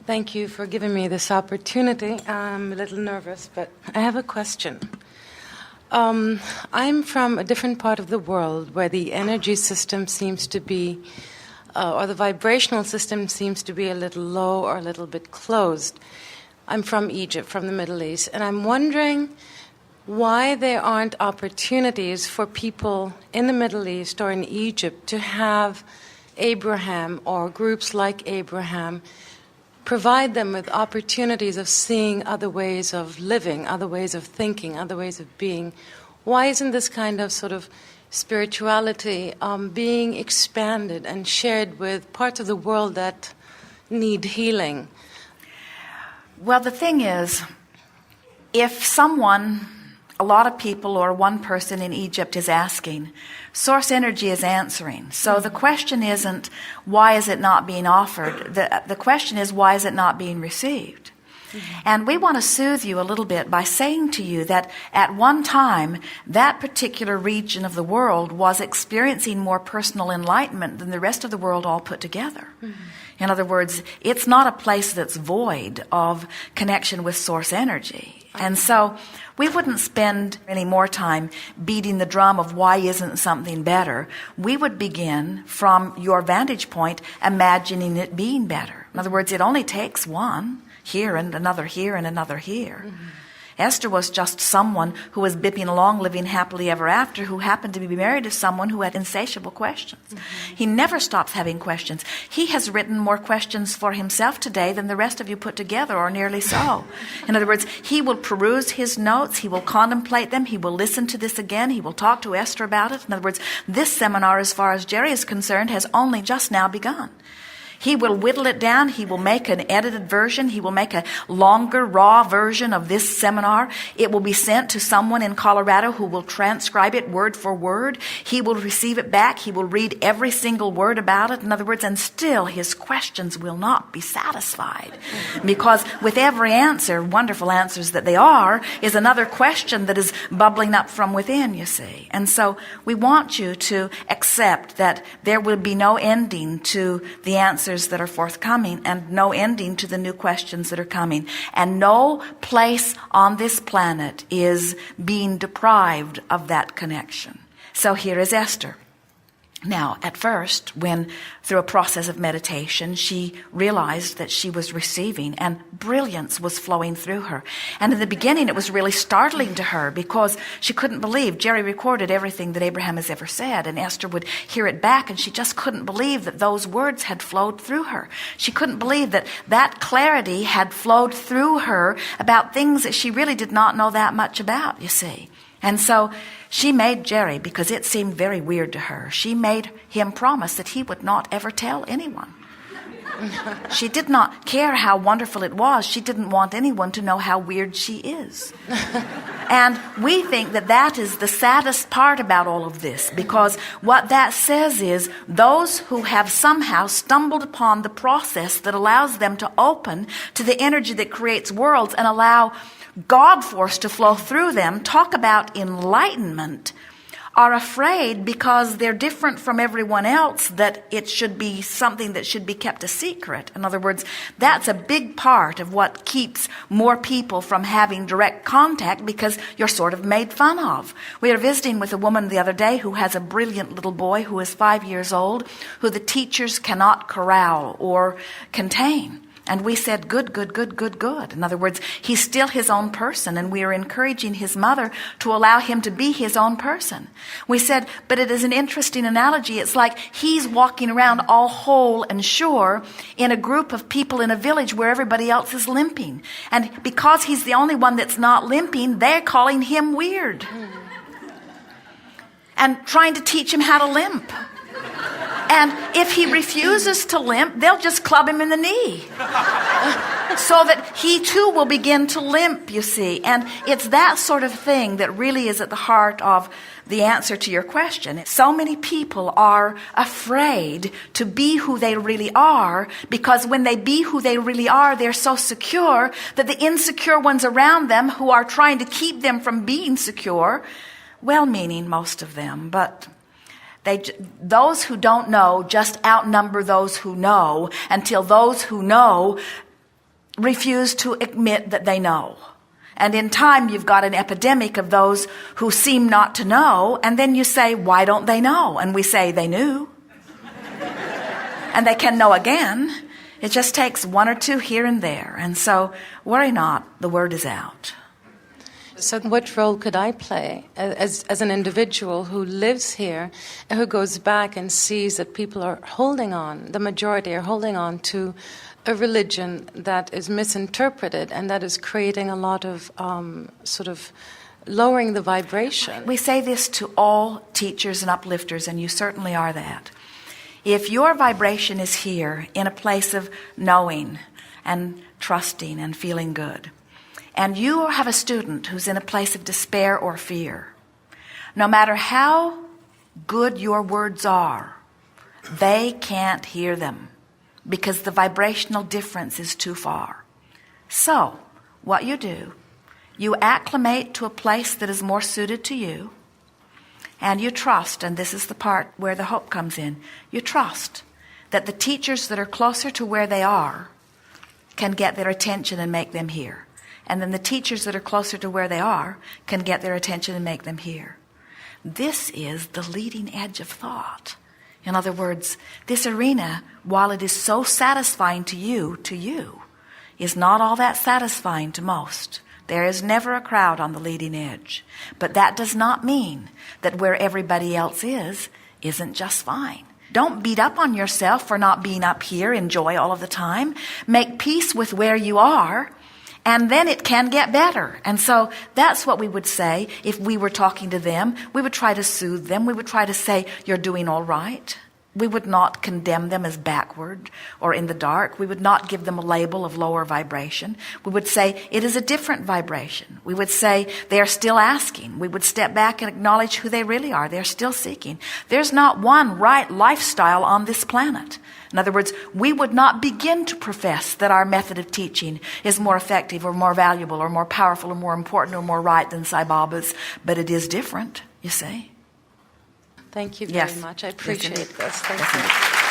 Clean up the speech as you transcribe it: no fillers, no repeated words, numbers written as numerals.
Thank you for giving me this opportunity. I'm a little nervous, but I have a question. I'm from a different part of the world where the energy system seems to be, or the vibrational system seems to be a little low or a little bit closed. I'm from Egypt, from the Middle East, and I'm wondering why there aren't opportunities for people in the Middle East or in Egypt to have Abraham or groups like Abraham provide them with opportunities of seeing other ways of living, other ways of thinking, other ways of being. Why isn't this kind of sort of spirituality being expanded and shared with parts of the world that need healing? Well, the thing is, if a lot of people or one person in Egypt is asking, source energy is answering. So the question isn't, why is it not being offered? The question is, why is it not being received? And we want to soothe you a little bit by saying to you that at one time, that particular region of the world was experiencing more personal enlightenment than the rest of the world all put together. In other words, it's not a place that's void of connection with source energy. And so we wouldn't spend any more time beating the drum of why isn't something better. We would begin from your vantage point imagining it being better. In other words, it only takes one here and another here and another here. Esther was just someone who was bipping along, living happily ever after, who happened to be married to someone who had insatiable questions. He never stops having questions. He has written more questions for himself today than the rest of you put together, or nearly so. In other words, he will peruse his notes, he will contemplate them, he will listen to this again, he will talk to Esther about it. In other words, this seminar, as far as Jerry is concerned, has only just now begun. He will whittle it down. He will make an edited version. He will make a longer, raw version of this seminar. It will be sent to someone in Colorado who will transcribe it word for word. He will receive it back. He will read every single word about it. In other words, and still his questions will not be satisfied. Because with every answer, wonderful answers that they are, is another question that is bubbling up from within, you see. And so we want you to accept that there will be no ending to the answers that are forthcoming, and no ending to the new questions that are coming. And no place on this planet is being deprived of that connection. So here is Esther. Now, at first, when through a process of meditation, she realized that she was receiving and brilliance was flowing through her. And in the beginning, it was really startling to her because she couldn't believe. Jerry recorded everything that Abraham has ever said, and Esther would hear it back, and she just couldn't believe that those words had flowed through her. She couldn't believe that that clarity had flowed through her about things that she really did not know that much about, you see. And so she made Jerry, because it seemed very weird to her, she made him promise that he would not ever tell anyone. She did not care how wonderful it was. She didn't want anyone to know how weird she is. And we think that that is the saddest part about all of this, because what that says is those who have somehow stumbled upon the process that allows them to open to the energy that creates worlds and allow God force to flow through them, talk about enlightenment, are afraid because they're different from everyone else that it should be something that should be kept a secret. In other words, that's a big part of what keeps more people from having direct contact, because you're sort of made fun of. We were visiting with a woman the other day who has a brilliant little boy who is 5 years old, who the teachers cannot corral or contain. And we said, good, good, good, good, good. In other words, he's still his own person, and we are encouraging his mother to allow him to be his own person. We said, but it is an interesting analogy. It's like he's walking around all whole and sure in a group of people in a village where everybody else is limping. And because he's the only one that's not limping, they're calling him weird. And trying to teach him how to limp. And if he refuses to limp, they'll just club him in the knee. So that he too will begin to limp, you see. And it's that sort of thing that really is at the heart of the answer to your question. So many people are afraid to be who they really are, because when they be who they really are, they're so secure that the insecure ones around them who are trying to keep them from being secure, well-meaning most of them, but those who don't know just outnumber those who know, until those who know refuse to admit that they know. And in time, you've got an epidemic of those who seem not to know, and then you say, why don't they know? And we say, they knew. And they can know again. It just takes one or two here and there. And so, worry not, the word is out. So what role could I play as an individual who lives here and who goes back and sees that people are holding on, the majority are holding on to a religion that is misinterpreted and that is creating a lot of sort of lowering the vibration? We say this to all teachers and uplifters, and you certainly are that. If your vibration is here in a place of knowing and trusting and feeling good, and you have a student who's in a place of despair or fear, no matter how good your words are, they can't hear them because the vibrational difference is too far. So, what you do, you acclimate to a place that is more suited to you, and you trust, and this is the part where the hope comes in, you trust that the teachers that are closer to where they are can get their attention and make them hear. And then the teachers that are closer to where they are can get their attention and make them hear. This is the leading edge of thought. In other words, this arena, while it is so satisfying to you, is not all that satisfying to most. There is never a crowd on the leading edge. But that does not mean that where everybody else isn't just fine. Don't beat up on yourself for not being up here in joy all of the time. Make peace with where you are, and then it can get better. And so that's what we would say if we were talking to them. We would try to soothe them. We would try to say, you're doing all right. We would not condemn them as backward or in the dark. We would not give them a label of lower vibration. We would say it is a different vibration. We would say they are still asking. We would step back and acknowledge who they really are. They're still seeking. There's not one right lifestyle on this planet. In other words, we would not begin to profess that our method of teaching is more effective or more valuable or more powerful or more important or more right than Sai Baba's, but it is different, you see. Thank you very much. I appreciate this. Thank you.